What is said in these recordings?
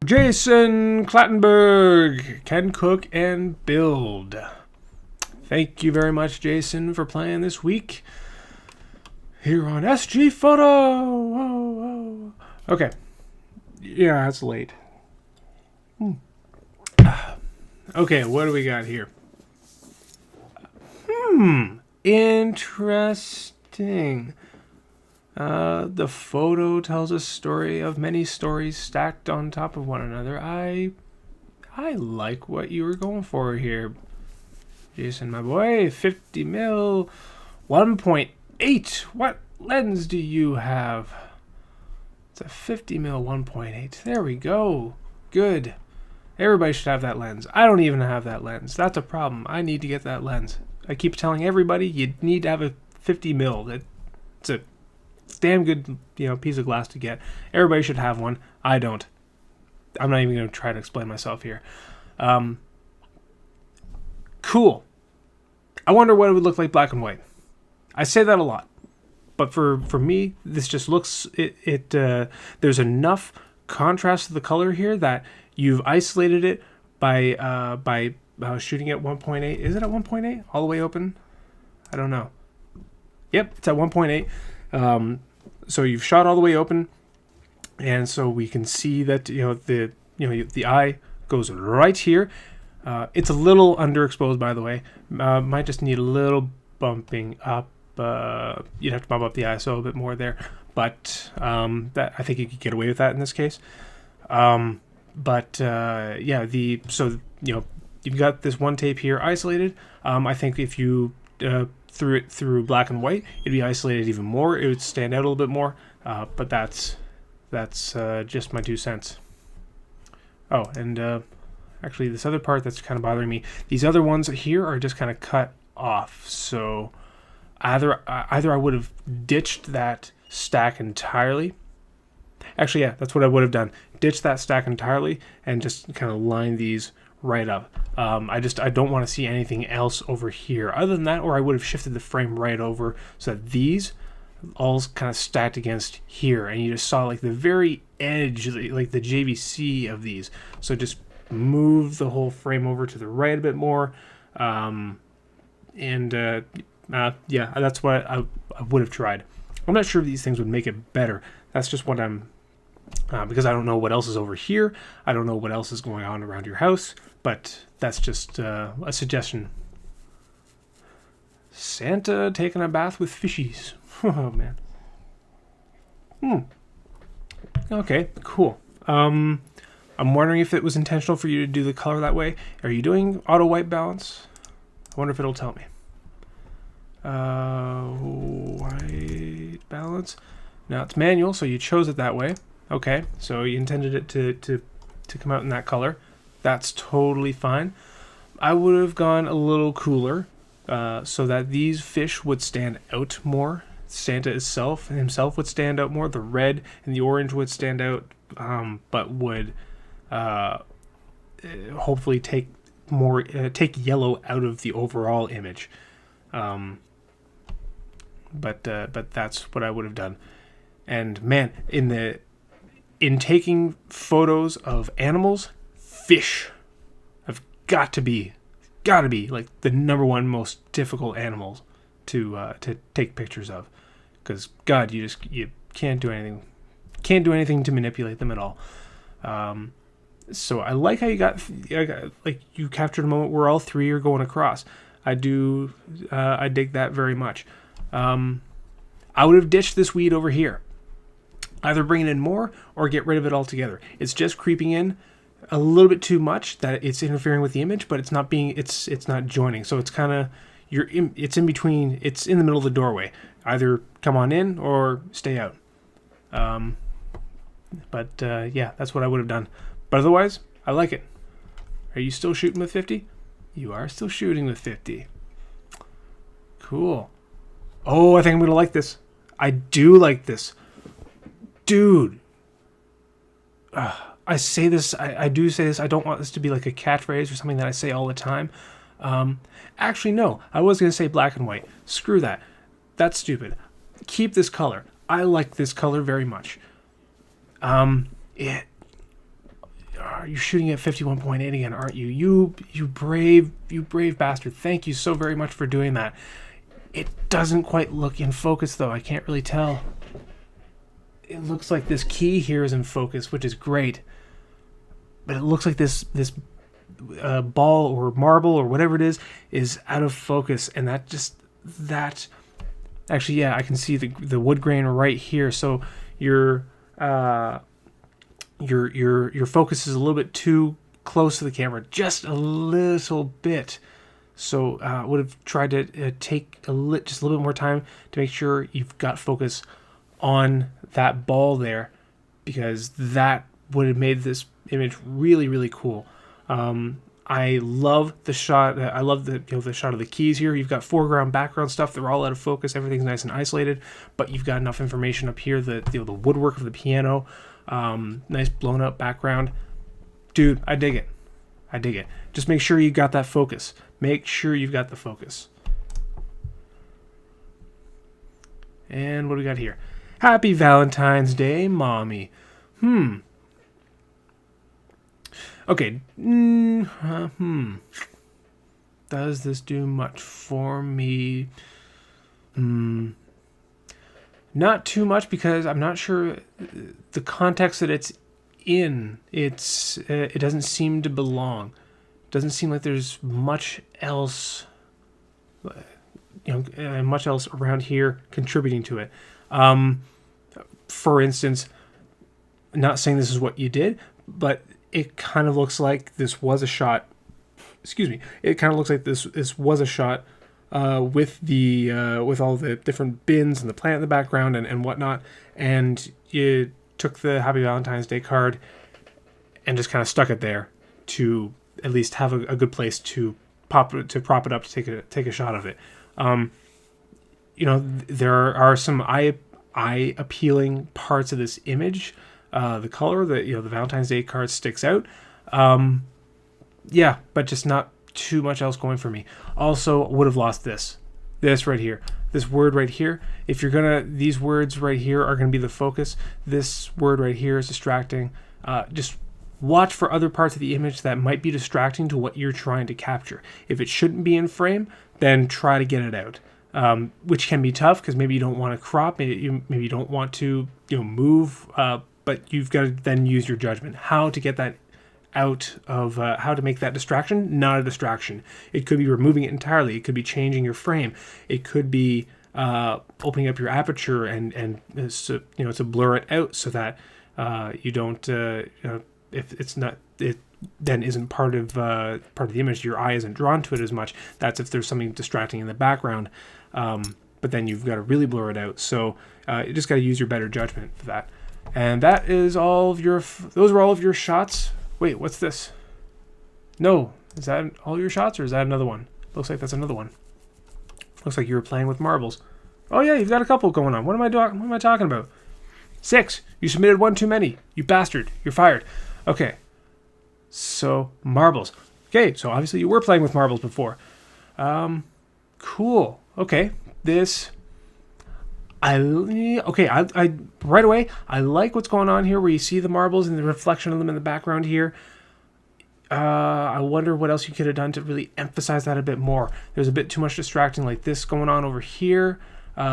Jason Clattenburg can cook and build. Thank you very much, Jason, for playing this week here on SGPhoto. Okay. Yeah, it's late. Okay, what do we got here? Interesting. The photo tells a story of many stories stacked on top of one another. I like what you were going for here, Jason, my boy. 50 mil, 1.8. What lens do you have? It's a 50 mil 1.8. There we go. Good. Everybody should have that lens. I don't even have that lens. That's a problem. I need to get that lens. I keep telling everybody you need to have a 50 mil. It's a damn good, piece of glass to get. Everybody should have one. I don't. I'm not even going to try to explain myself here. Cool. I wonder what it would look like black and white. I say that a lot, but for me, this just looks there's enough contrast to the color here that you've isolated it by shooting at 1.8. Is it at 1.8 all the way open? I don't know. Yep, it's at 1.8. So you've shot all the way open, and so we can see that the eye goes right here. It's a little underexposed, by the way. Might just need a little bumping up. You'd have to bump up the ISO a bit more there, but that I think you could get away with that in this case. You've got this one tape here isolated. I think if you threw it through black and white, it'd be isolated even more. It would stand out a little bit more. But that's just my 2 cents. Oh, and actually, this other part that's kind of bothering me. These other ones here are just kind of cut off. So either I would have ditched that stack entirely. Actually, yeah, that's what I would have done. Ditch that stack entirely and just kind of line these right up. I don't want to see anything else over here other than that, or I would have shifted the frame right over so that these all kind of stacked against here, and you just saw like the very edge, like the JVC of these. So just move the whole frame over to the right a bit more, yeah, that's what I would have tried. I'm not sure if these things would make it better. That's just what I'm because I don't know what else is over here. I don't know what else is going on around your house, but that's just a suggestion. Santa taking a bath with fishies. Oh, man. Okay, cool. I'm wondering if it was intentional for you to do the color that way. Are you doing auto white balance? I wonder if it'll tell me. White balance. Now it's manual, so you chose it that way. Okay, so you intended it to come out in that color. That's totally fine. I would have gone a little cooler so that these fish would stand out more. Santa himself would stand out more. The red and the orange would stand out, but would hopefully take yellow out of the overall image. But that's what I would have done. And man, in taking photos of animals, fish have got to be like the number one most difficult animals to take pictures of, because God, you can't do anything to manipulate them at all. So I like how you captured a moment where all three are going across. I dig that very much. I would have ditched this weed over here. Either bring it in more or get rid of it altogether. It's just creeping in a little bit too much that it's interfering with the image, but it's not joining. So it's kind of it's in between. It's in the middle of the doorway. Either come on in or stay out. Yeah, that's what I would have done. But otherwise, I like it. Are you still shooting with 50? You are still shooting with 50. Cool. Oh, I think I'm going to like this. I do like this. Dude. I say this. I do say this. I don't want this to be like a catchphrase or something that I say all the time. Actually, no. I was going to say black and white. Screw that. That's stupid. Keep this color. I like this color very much. you're shooting at 51.8 again, aren't you? You brave bastard. Thank you so very much for doing that. It doesn't quite look in focus though. I can't really tell. It looks like this key here is in focus, which is great. But it looks like this ball or marble or whatever it is out of focus, and that actually, yeah, I can see the wood grain right here. So your focus is a little bit too close to the camera, just a little bit. So I would have tried to take just a little bit more time to make sure you've got focus on that ball there, because that would have made this image really, really cool. I love the shot. I love the shot of the keys here. You've got foreground, background stuff. They're all out of focus. Everything's nice and isolated, but you've got enough information up here. The woodwork of the piano, nice blown up background. Dude, I dig it. I dig it. Just make sure you got that focus. Make sure you've got the focus. And what do we got here? Happy Valentine's Day, Mommy. Okay. Does this do much for me? Not too much, because I'm not sure the context that it's in. It doesn't seem to belong. It doesn't seem like there's much else, much else around here contributing to it. For instance, not saying this is what you did, but it kind of looks like this was a shot. Excuse me. It kind of looks like this was a shot with all the different bins and the plant in the background and whatnot, and you took the Happy Valentine's Day card and just kind of stuck it there to at least have a good place to prop it up to take a shot of it. There are some eye appealing parts of this image. The color, the Valentine's Day card sticks out. Yeah, but just not too much else going for me. Also, would have lost this right here, this word right here. If you're these words right here are gonna be the focus. This word right here is distracting. Just watch for other parts of the image that might be distracting to what you're trying to capture. If it shouldn't be in frame, then try to get it out. Which can be tough, because maybe you don't want to crop, maybe you don't want to move, but you've got to then use your judgment how to get that out of, how to make that distraction not a distraction. It could be removing it entirely. It could be changing your frame. It could be opening up your aperture and to blur it out so that you don't if it's not, it then isn't part of the image, your eye isn't drawn to it as much. That's if there's something distracting in the background, but then you've got to really blur it out. So you just got to use your better judgment for that. And that is all of those are all of your shots. Wait, what's this? No, is that all your shots, or is that another one? Looks like that's another one. Looks like you were playing with marbles. Oh yeah, you've got a couple going on. What am I talking about? 6. You submitted one too many. You bastard. You're fired. Okay. So marbles. Okay, so obviously you were playing with marbles before. Cool. Okay. I right away, I like what's going on here, where you see the marbles and the reflection of them in the background here. I wonder what else you could have done to really emphasize that a bit more. There's a bit too much distracting like this going on over here.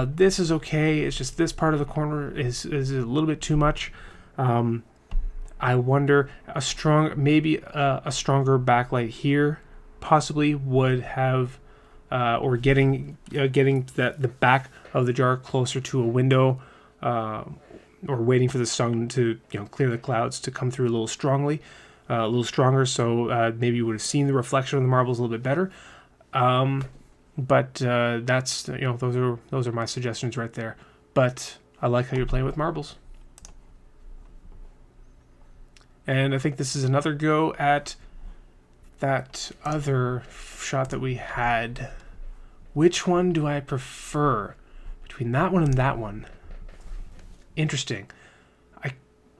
This is okay. It's just this part of the corner is a little bit too much. I wonder maybe a stronger backlight here possibly would have, or getting the back of the jar closer to a window, or waiting for the sun to clear the clouds to come through a little stronger. So maybe you would have seen the reflection of the marbles a little bit better. But that's those are my suggestions right there. But I like how you're playing with marbles. And I think this is another go at that other shot that we had. Which one do I prefer between that one and that one? Interesting.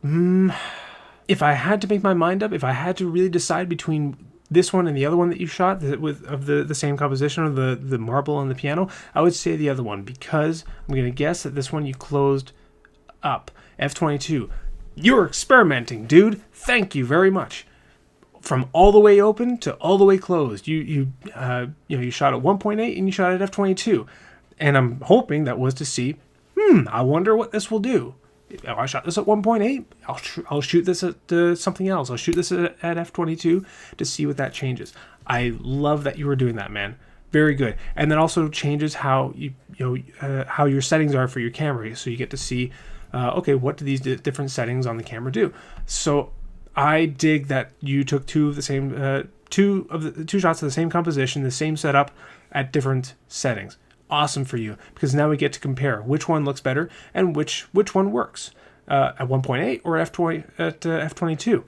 If I had to make my mind up, if I had to really decide between this one and the other one that you shot of the same composition, of the marble and the piano, I would say the other one, because I'm going to guess that this one you closed up. F22. You're experimenting, dude. Thank you very much. from all the way open to all the way closed. You shot at 1.8 and you shot at f/22, and I'm hoping that was to see, I wonder what this will do. I shot this at 1.8. I'll shoot this at something else. I'll shoot this at f/22 to see what that changes. I love that you were doing that, man. Very good. And then also changes how how your settings are for your camera, so you get to see, okay, what do these different settings on the camera do? So I dig that you took two shots of the same composition, the same setup at different settings. Awesome for you, because now we get to compare which one looks better and which one works at 1.8 or at f/22.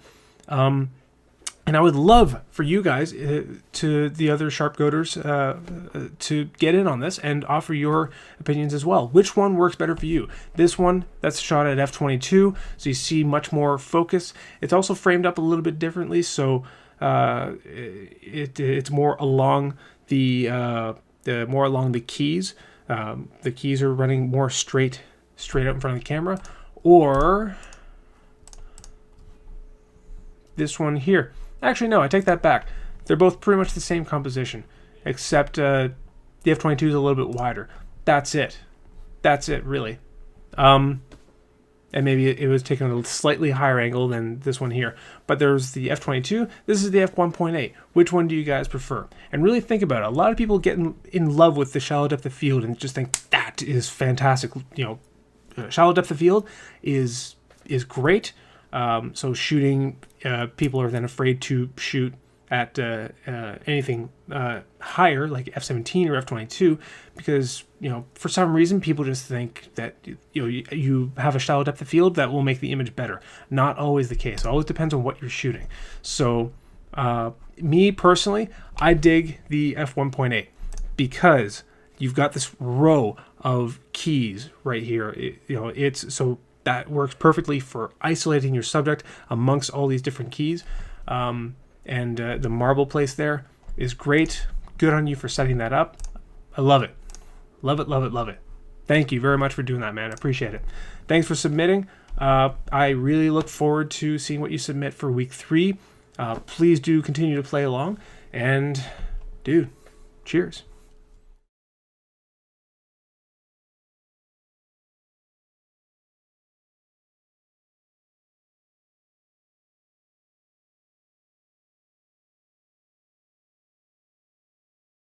And I would love for you guys, to the other sharp goaters, to get in on this and offer your opinions as well. Which one works better for you? This one that's shot at f/22, so you see much more focus. It's also framed up a little bit differently, so it's more along the keys. The keys are running more straight up in front of the camera, or this one here. Actually, no, I take that back. They're both pretty much the same composition, except the f/22 is a little bit wider. That's it. That's it, really. And maybe it was taken at a slightly higher angle than this one here. But there's the f/22. This is the f1.8. Which one do you guys prefer? And really think about it. A lot of people get in love with the shallow depth of field and just think that is fantastic. Shallow depth of field is great. So shooting, people are then afraid to shoot at anything higher, like f/17 or f/22, because for some reason people just think that you have a shallow depth of field that will make the image better. Not always the case. It always depends on what you're shooting. So me personally, I dig the f1.8 because you've got this row of keys right here. It's so that works perfectly for isolating your subject amongst all these different keys. And the marble place there is great. Good on you for setting that up. I love it. Love it, love it, love it. Thank you very much for doing that, man. I appreciate it. Thanks for submitting. I really look forward to seeing what you submit for week 3. Please do continue to play along. And, dude, cheers.